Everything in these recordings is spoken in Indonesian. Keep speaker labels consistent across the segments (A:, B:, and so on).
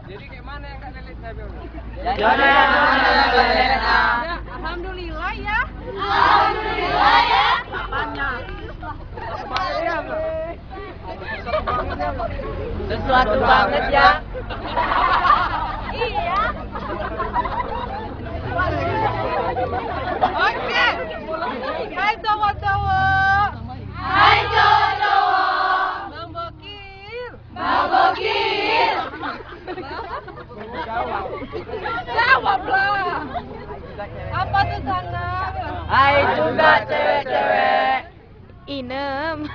A: Jadi kayak mana yang Kak Lelet saya bilang?
B: Alhamdulillah ya.
C: Alhamdulillah ya.
B: Apanya?
C: Sesuatu banget ya. Iya.
B: Oke. Hai cowok-cowok.
C: Hai cowok-cowok.
B: Bang Bokir.
C: Bang Bokir.
B: Jawablah. Apa tuh sana?
C: Hai juga cewek-cewek.
D: Inem.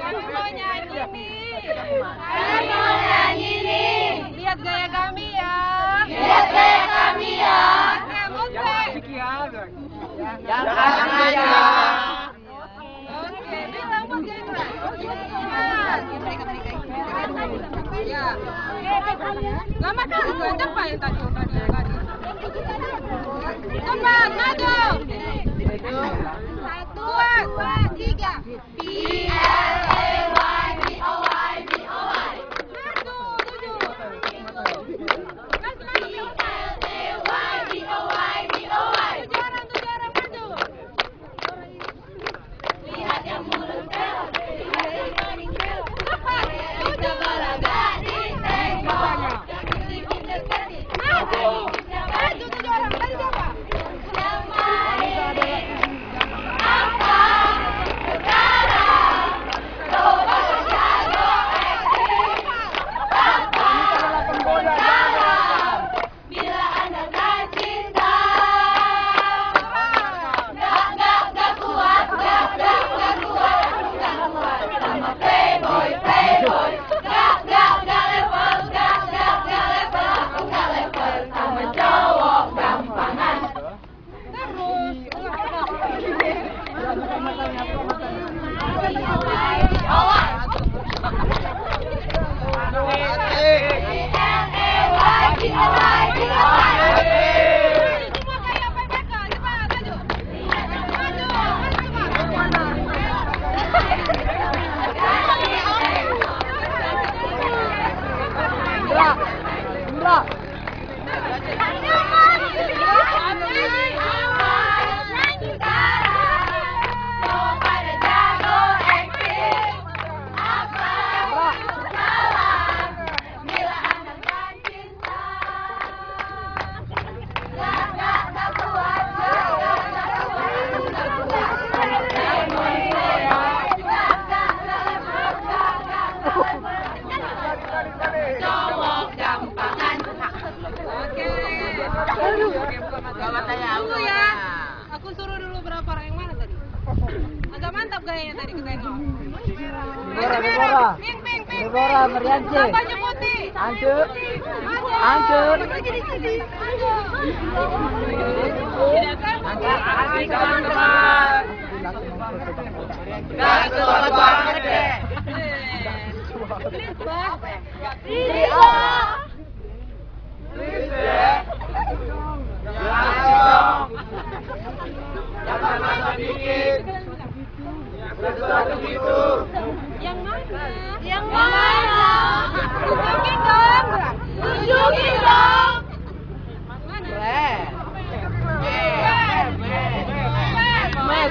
B: Kami mau nyanyi nih.
C: Kami mau nyanyi nih.
B: Lihat gaya kami ya.
C: Lihat gaya kami ya.
B: Oke, musik.
C: Yang asik aja.
B: Oke, bilang buat Gendra. Ya. Lama kali gue cepat yang tadi. Cepat, maju. 1, 2, 3.
C: P-L-A-Y-B-O-Y B-O-Y.
B: Maju, tuju.
C: P-L-A-Y-B-O-Y B-O-Y.
B: 7 orang maju.
C: Lihat yang mulut bel.
B: Cepat.
C: Bisa balaga ditengok. Sibuk deketin.
B: Maju. Maju 7 orang. Tadi siapa?
C: Yang main. Apa? Sekarang. Coba jago acting. Apa? Sekarang. Bila Anda tak cinta. Gak kuat. Gak kuat. Sama playboy. Gak level. Gak level. Aku gak level. Sama cowok gampangan.
B: Semua kayak PPK. Cepat, maju. Maju. Tunggu ya. Aku suruh dulu berapa orang yang mana tadi? Agak mantap gayanya tadi ketengok. Baju merah. Pink.
A: Deborah Merianci.
B: Baju putih.
A: Hancur.
B: Maju.
A: Hancur.
B: Maju di sini. Maju.
A: Asik teman-teman. Gak sesuatu banget deh.
B: Please, Bang.
A: Please deh. Jangan jangan nonton dikit. Sesuatu gitu.
B: Yang mana?
C: Yang mana?
B: Tunjukin dong.
C: Tunjukin dong.
B: Mana?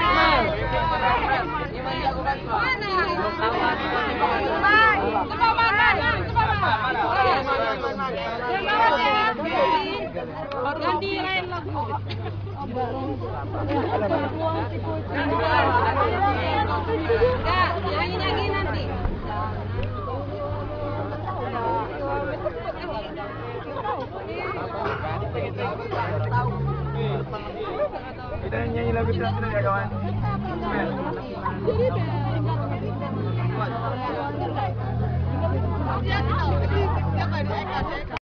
A: Mas.
B: Mana? Coba mana? Ganti lain lagu. Enggak, nyanyi lagi nanti.
A: Kita nyanyi lagu terus ya kawan.
B: Jadi